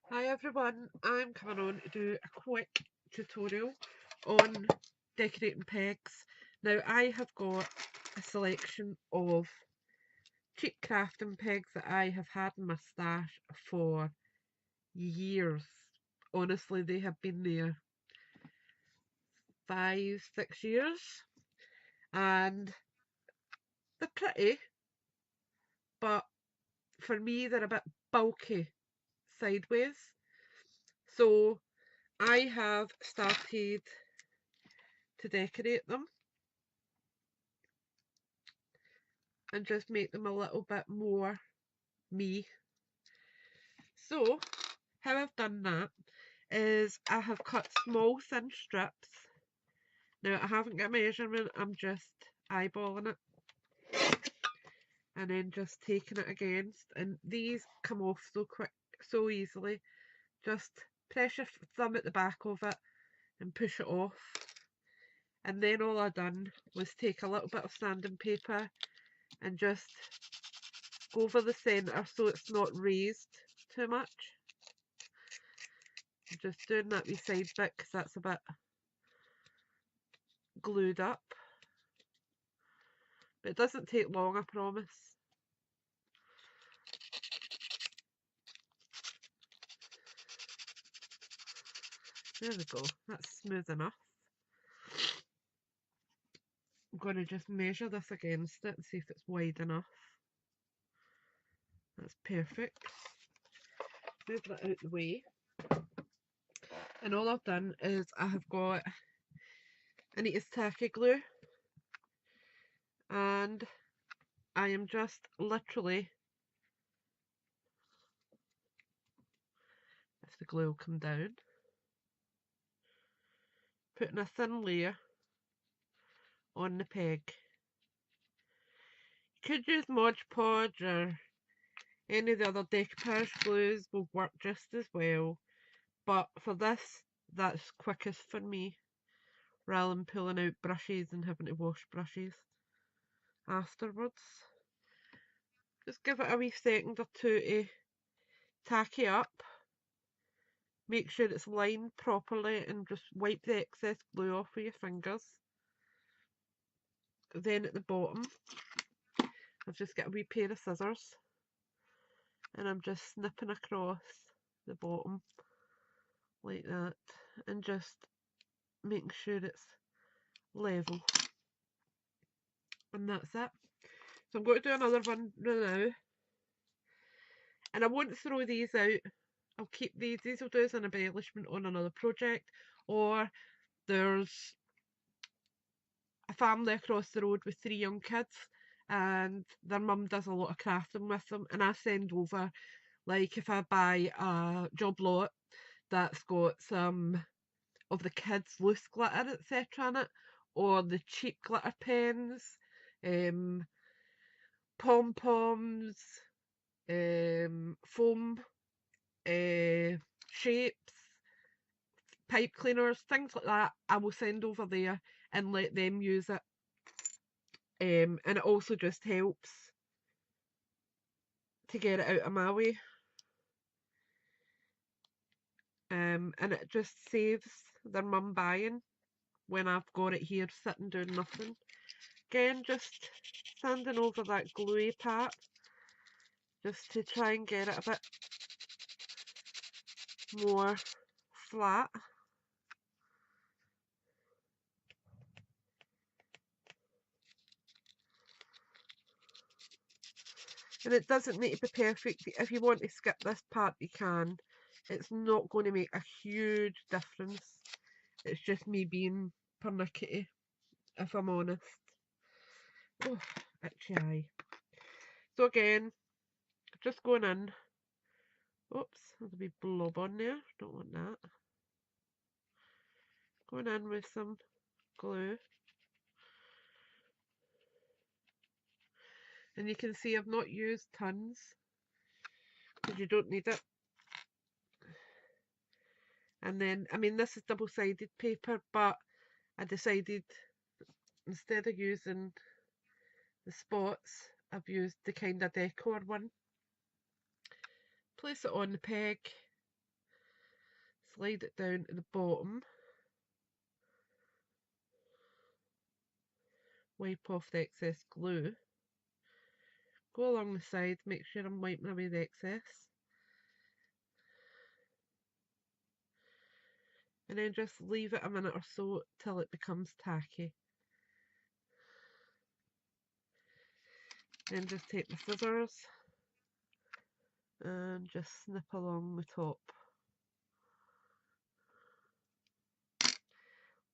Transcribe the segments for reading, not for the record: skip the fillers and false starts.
Hi everyone, I'm coming on to do a quick tutorial on decorating pegs. Now I have got a selection of cheap crafting pegs that I have had in my stash for years. Honestly, they have been there 5, 6 years and they're pretty, but for me they're a bit bulky sideways. So I have started to decorate them and just make them a little bit more me. So how I've done that is I have cut small thin strips. Now I haven't got a measurement, I'm just eyeballing it and then just taking it against, and these come off so quick, so easily. Just press your thumb at the back of it and push it off. And then all I done was take a little bit of sanding paper and just go over the centre so it's not raised too much. I'm just doing that wee side bit because that's a bit glued up. But it doesn't take long, I promise. There we go, that's smooth enough. I'm going to just measure this against it and see if it's wide enough. That's perfect. Move that out the way. And all I've done is I have got Anita's tacky glue and I am just literally, if the glue will come down, putting a thin layer on the peg. You could use Mod Podge or any of the other decoupage glues will work just as well, but for this, that's quickest for me, rather than pulling out brushes and having to wash brushes afterwards. Just give it a wee second or two to tacky up. Make sure it's lined properly and just wipe the excess glue off with your fingers. Then at the bottom, I've just got a wee pair of scissors and I'm just snipping across the bottom like that and just making sure it's level. And that's it. So I'm going to do another one now. And I won't throw these out. I'll keep these. These will do as an embellishment on another project. Or there's a family across the road with 3 young kids and their mum does a lot of crafting with them, and I send over, like if I buy a job lot that's got some of the kids loose glitter etc in it, or the cheap glitter pens, pom-poms, foam, shapes, pipe cleaners, things like that, I will send over there and let them use it. And it also just helps to get it out of my way. And it just saves their mum buying when I've got it here sitting doing nothing. Again, just sanding over that gluey part just to try and get it a bit more flat. And it doesn't need to be perfect. If you want to skip this part, you can. It's not going to make a huge difference. It's just me being pernickety, if I'm honest. Oh, itchy eye. So again, just going in. Oops, there's a wee blob on there. Don't want that. Going in with some glue. And you can see I've not used tons because you don't need it. And then, I mean, this is double-sided paper, but I decided instead of using the spots, I've used the kind of decor one. Place it on the peg slide it down to the bottom, wipe off the excess glue, go along the side, make sure I'm wiping away the excess, and then just leave it a minute or so till it becomes tacky. Then just take the scissors and just snip along the top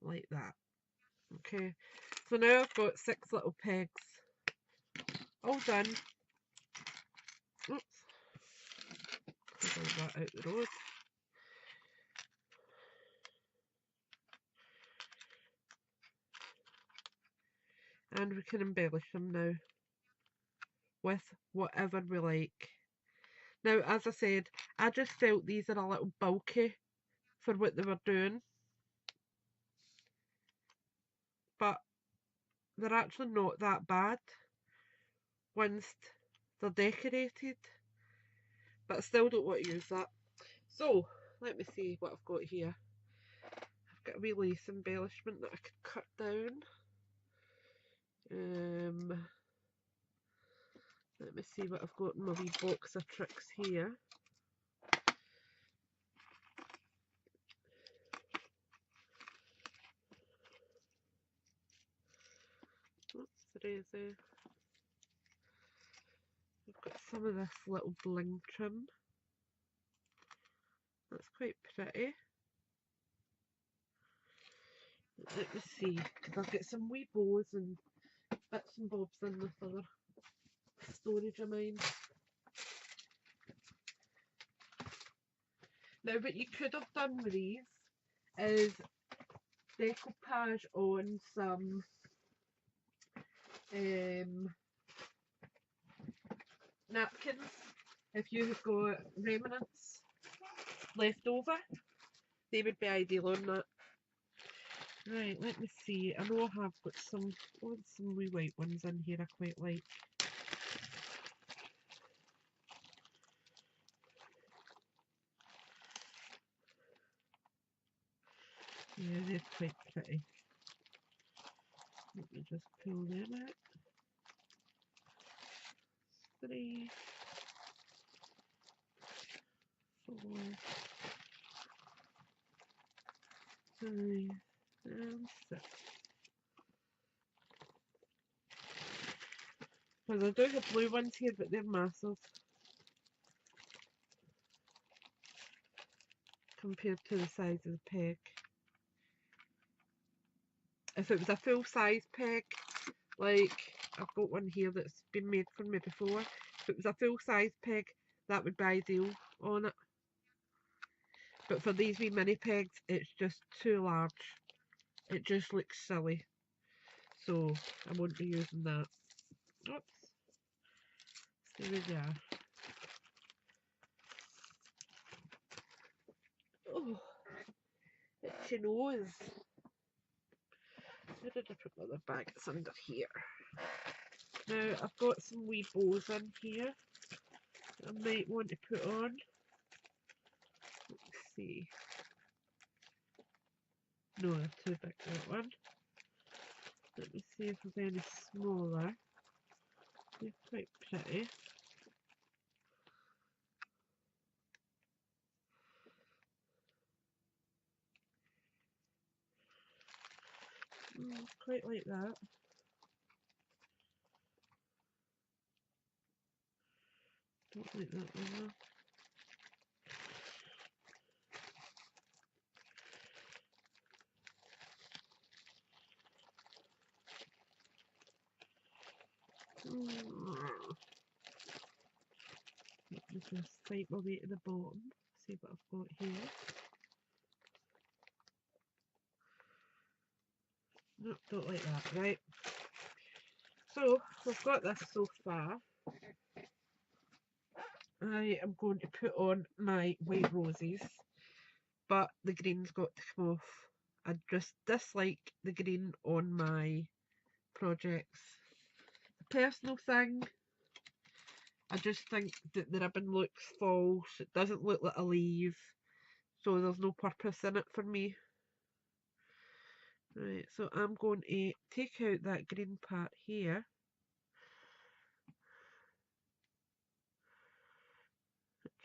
like that. Okay, so now I've got 6 little pegs all done. Oops, pull that out the road. And we can embellish them now with whatever we like. Now, as I said, I just felt these are a little bulky for what they were doing, but they're actually not that bad once they're decorated, but I still don't want to use that. So, let me see what I've got here. I've got a wee lace embellishment that I could cut down. Let me see what I've got in my wee box of tricks here. Oops, there is a... I've got some of this little bling trim. That's quite pretty. Let me see, because I've got some wee bows and bits and bobs in this other storage of mine. Now, what you could have done with these is decoupage on some napkins if you've got remnants left over. They would be ideal on that. Right, let me see. I know I have got some wee white ones in here I quite like. Yeah, they're quite pretty. Let me just pull them out. 3, 4, 5, and 6. Because I do have blue ones here, but they're massive compared to the size of the peg. If it was a full size peg, like I've got one here that's been made for me before, if it was a full size peg, that would be ideal on it. But for these wee mini pegs, it's just too large. It just looks silly. So I won't be using that. Oops. There we are. Oh, itchy nose. Where did I put my other bag? It's under here. Now I've got some wee bows in here I might want to put on. Let's see. No, they're too big, that one. Let me see if there's any smaller. They're quite pretty. Quite like that. Don't like that one though. Let me just fight my way to the bottom, see what I've got here. Nope, don't like that, right. So, we've got this so far. I am going to put on my white roses, but the green's got to come off. I just dislike the green on my projects. A personal thing, I just think that the ribbon looks false, it doesn't look like a leaf, so there's no purpose in it for me. Right, so I'm going to take out that green part here.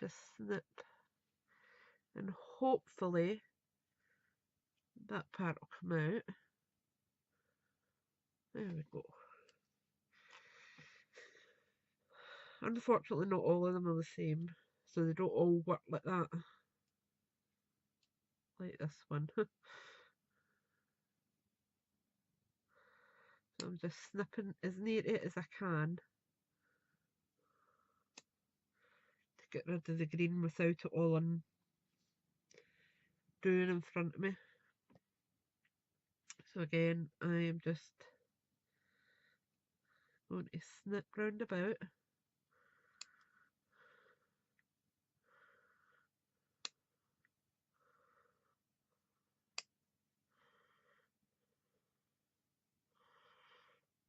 Just snip, and hopefully that part will come out. There we go. Unfortunately, not all of them are the same, so they don't all work like that. Like this one. So I'm just snipping as near it as I can to get rid of the green without it all undoing in front of me. So again, I am just going to snip round about.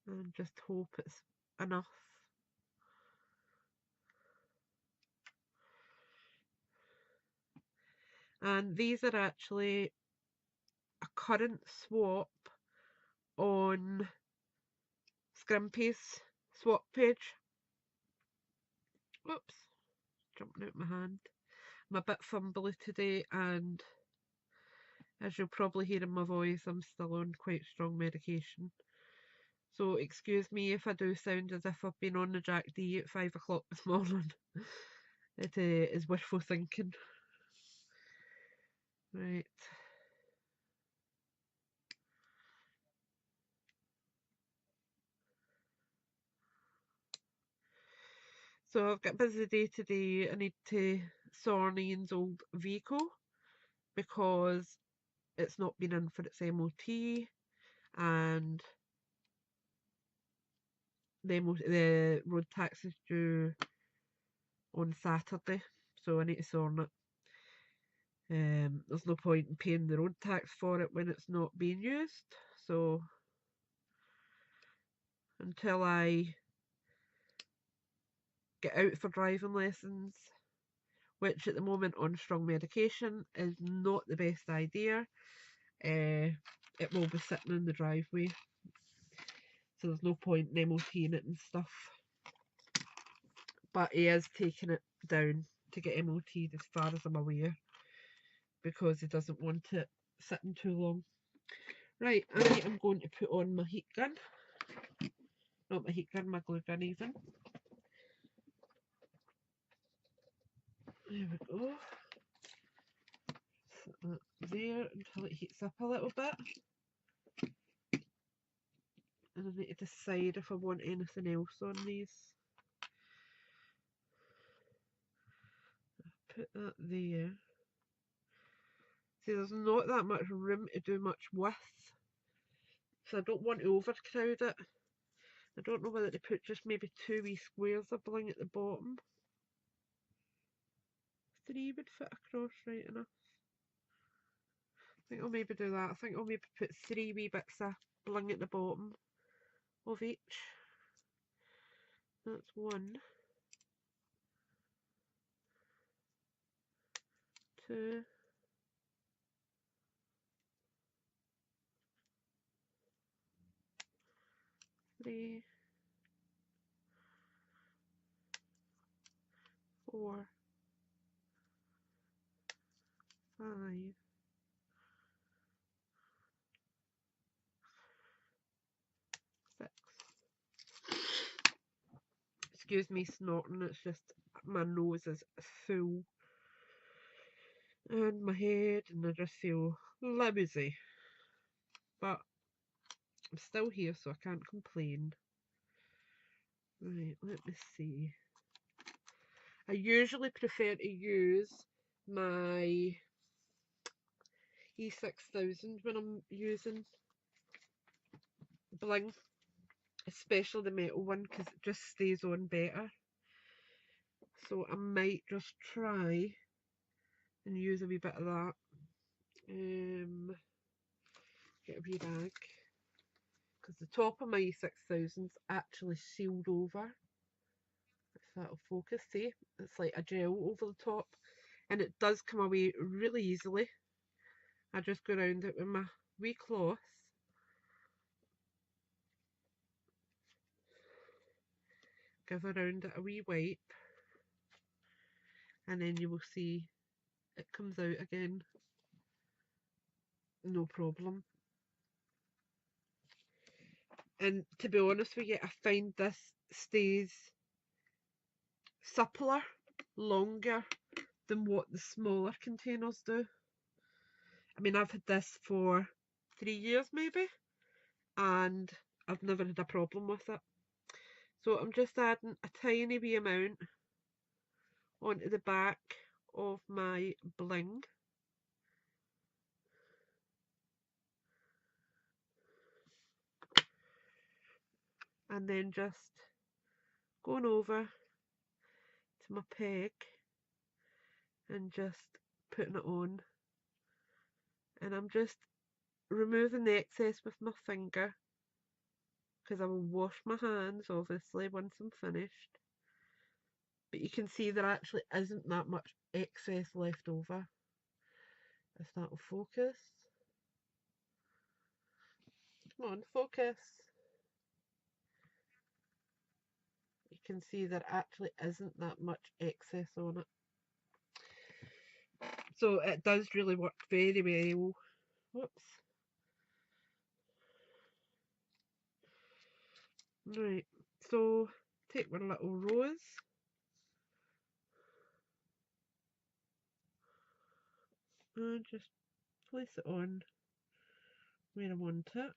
And just hope it's enough. And these are actually a current swap on Scrimpys swap page. Oops, jumping out my hand. I'm a bit fumbly today, and as you'll probably hear in my voice, I'm still on quite strong medication. So excuse me if I do sound as if I've been on the Jack D at 5 o'clock this morning. It is wishful thinking. Right. So I've got a busy day today. I need to sort Ian's old vehicle because it's not been in for its MOT, and the road tax is due on Saturday, so I need to sort it. There's no point in paying the road tax for it when it's not being used, so until I get out for driving lessons, which at the moment on strong medication is not the best idea, it will be sitting in the driveway, so there's no point in MOTing it and stuff. But he is taking it down to get MOT'd as far as I'm aware, because he doesn't want it sitting too long. Right, I am going to put on my heat gun. Not my heat gun, my glue gun even. There we go. Set that there until it heats up a little bit. And I need to decide if I want anything else on these. Put that there. See, there's not that much room to do much with, so I don't want to overcrowd it. I don't know whether to put just maybe 2 wee squares of bling at the bottom. 3 would fit across right enough. I think I'll maybe do that. I think I'll maybe put 3 wee bits of bling at the bottom of each. That's 1, 2, 3, 4, 5, 6. Excuse me snorting, it's just my nose is full and my head, and I just feel lousy. But I'm still here, so I can't complain. Right, let me see. I usually prefer to use my E6000 when I'm using bling, especially the metal one, because it just stays on better. So I might just try and use a wee bit of that. Get a wee rag, because the top of my E6000's actually sealed over. If that'll focus, see, it's like a gel over the top. and it does come away really easily. I just go around it with my wee cloth, give around it a wee wipe, and then you will see it comes out again, no problem. And to be honest with you, I find this stays suppler longer than what the smaller containers do. I mean, I've had this for 3 years maybe, and I've never had a problem with it. So I'm just adding a tiny wee amount onto the back of my bling. And then just going over to my peg and just putting it on. And I'm just removing the excess with my finger, because I will wash my hands obviously once I'm finished. But you can see there actually isn't that much excess left over. If that will focus. Come on, focus. You can see there actually isn't that much excess on it. So it does really work very, very well. Whoops. Right, so take one little rose and just place it on where I want it,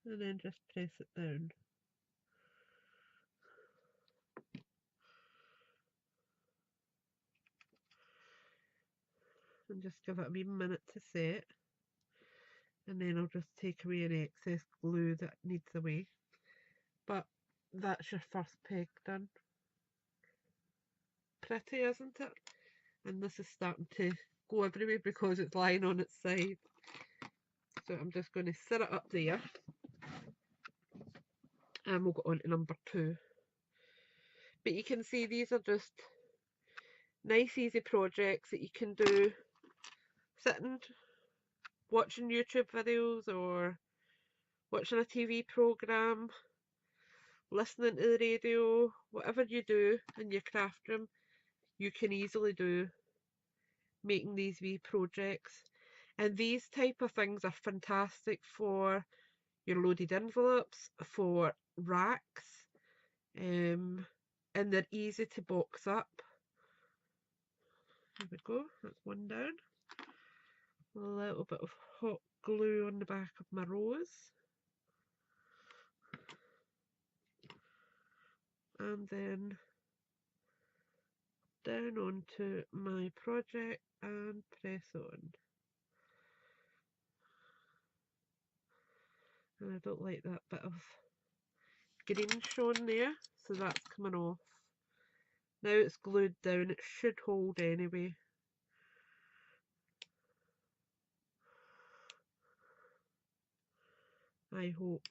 and then just press it down. And just give it a wee minute to set, and then I'll just take away any excess glue that needs away. But that's your first peg done. Pretty, isn't it? And this is starting to go everywhere because it's lying on its side. So I'm just going to set it up there, and we'll go on to number 2. But you can see these are just nice easy projects that you can do sitting watching YouTube videos or watching a TV programme, listening to the radio, whatever you do in your craft room, you can easily do making these wee projects. And these type of things are fantastic for your loaded envelopes, for racks, and they're easy to box up. There we go, that's one down. A little bit of hot glue on the back of my rose. And then down onto my project and press on. And I don't like that bit of green shown there, so that's coming off. Now it's glued down, it should hold anyway. I hope.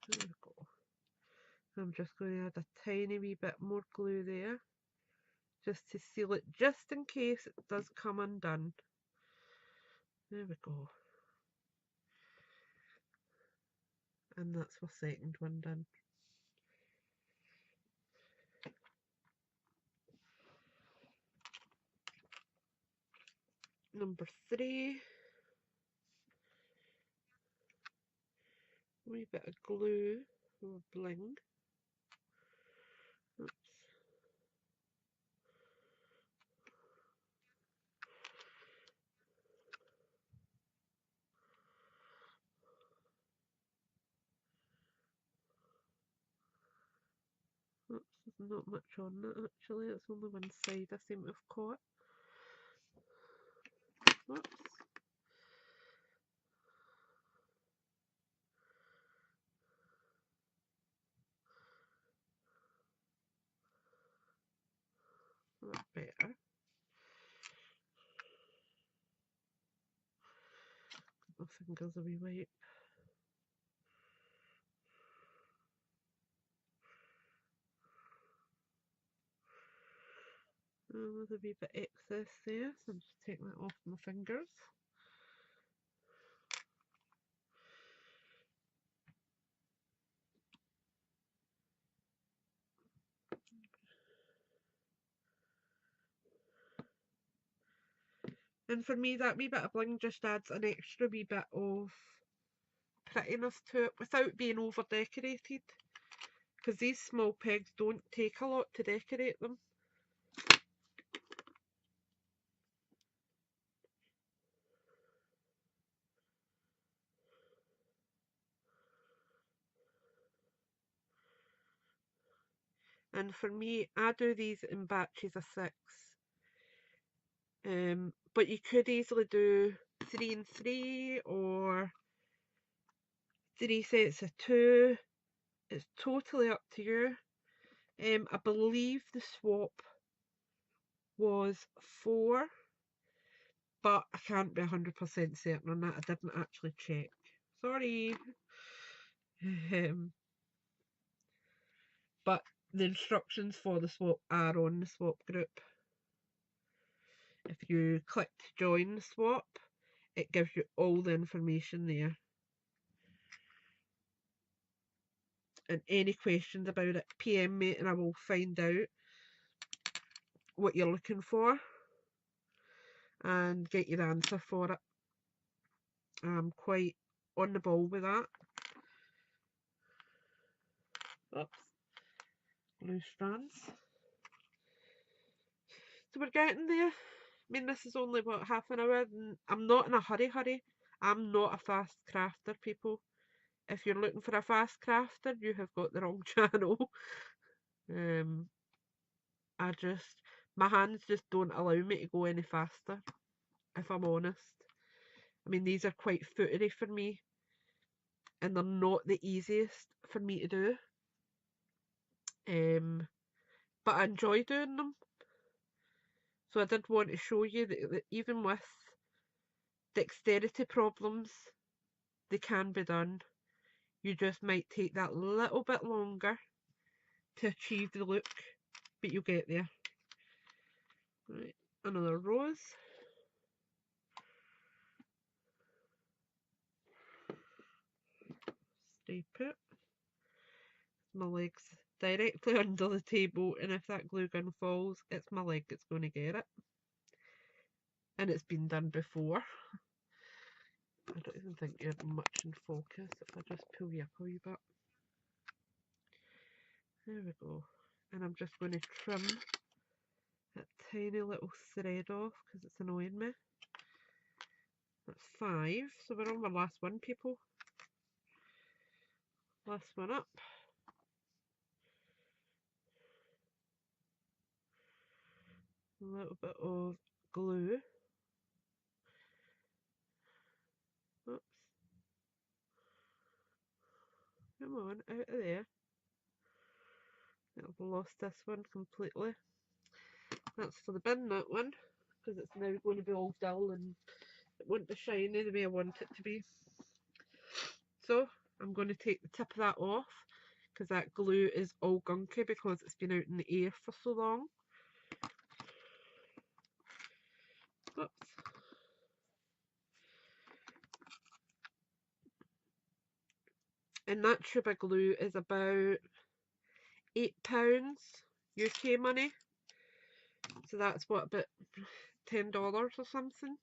There we go. I'm just going to add a tiny wee bit more glue there, just to seal it, just in case it does come undone. There we go. And that's my second one done. Number 3. Wee bit of glue or bling. Oops. Oops, there's not much on that actually, it's only one side I seem to have caught. Whoops. That's better. my fingers a wee wipe. There's a wee bit excess there, so I'm just taking that off my fingers. And for me, that wee bit of bling just adds an extra wee bit of prettiness to it without being over decorated, because these small pegs don't take a lot to decorate them. And for me, I do these in batches of 6. But you could easily do 3 and 3 or 3 sets of 2. It's totally up to you. I believe the swap was 4, but I can't be 100% certain on that. I didn't actually check. Sorry. But the instructions for the swap are on the swap group. If you click to join the swap, it gives you all the information there. And any questions about it, PM me and I will find out what you're looking for and get your answer for it. I'm quite on the ball with that. Oops. Blue strands. So we're getting there. I mean, this is only about half an hour, and I'm not in a hurry. I'm not a fast crafter, people. If you're looking for a fast crafter, you have got the wrong channel. My hands just don't allow me to go any faster, if I'm honest. I mean, these are quite footery for me, and they're not the easiest for me to do. But I enjoy doing them. So I did want to show you that even with dexterity problems, they can be done. You just might take that little bit longer to achieve the look, but you'll get there. Right, another rose. Stay put. My leg's directly under the table, and if that glue gun falls, it's my leg that's going to get it. And it's been done before. I don't even think you're much in focus if I just pull you up a wee bit. There we go. And I'm just going to trim that tiny little thread off because it's annoying me. That's 5. So we're on our last one, people. Last one up. A little bit of glue. Oops. Come on, out of there. I've lost this one completely. That's for the bin, that one, because it's now going to be all dull and it won't be shiny the way I want it to be. So I'm going to take the tip of that off because that glue is all gunky because it's been out in the air for so long. Oops. And that tube of glue is about £8 UK money. So that's what, about $10 or something.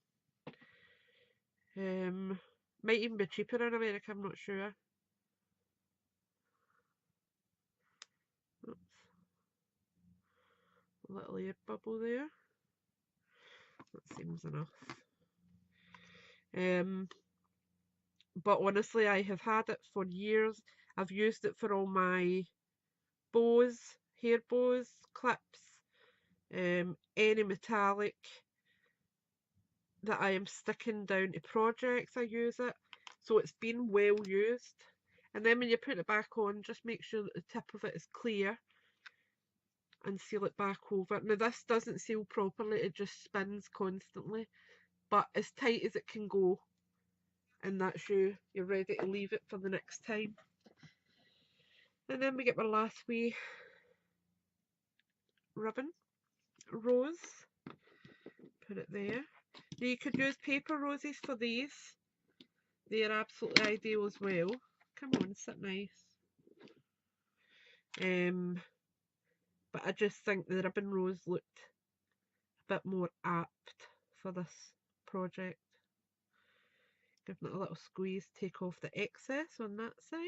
Might even be cheaper in America, I'm not sure. Oops. A little air bubble there. That seems enough. But honestly, I have had it for years. I've used it for all my bows, hair bows, clips, any metallic that I am sticking down to projects, I use it. So it's been well used. And then when you put it back on, just make sure that the tip of it is clear and seal it back over. Now this doesn't seal properly, it just spins constantly, but as tight as it can go. and that's you're ready to leave it for the next time. And then we get our last wee ribbon rose, put it there. Now you could use paper roses for these, they're absolutely ideal as well. Come on, sit nice. But I just think the ribbon rose looked a bit more apt for this project. Giving it a little squeeze, take off the excess on that side.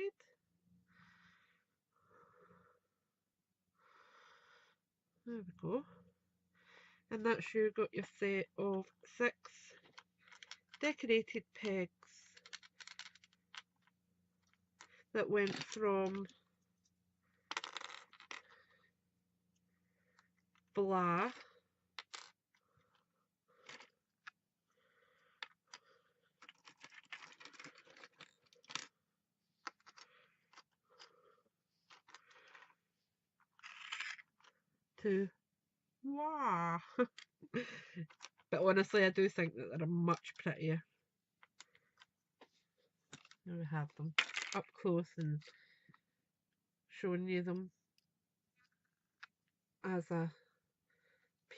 There we go. And that's you got your set of 6 decorated pegs that went from blah to wow. But honestly, I do think that they're much prettier. There we have them up close and showing you them as a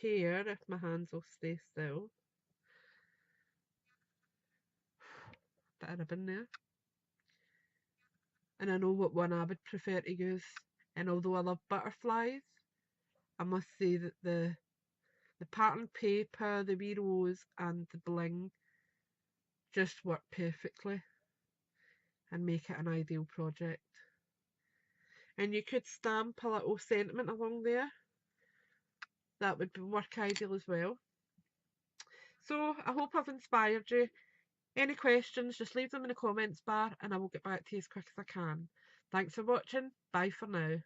pair, if my hands will stay still. Bit of ribbon there. And I know what one I would prefer to use. And although I love butterflies, I must say that the pattern paper, the wee rose and the bling just work perfectly and make it an ideal project. And you could stamp a little sentiment along there. That would work ideal as well. So I hope I've inspired you. Any questions, just leave them in the comments bar and I will get back to you as quick as I can. Thanks for watching. Bye for now.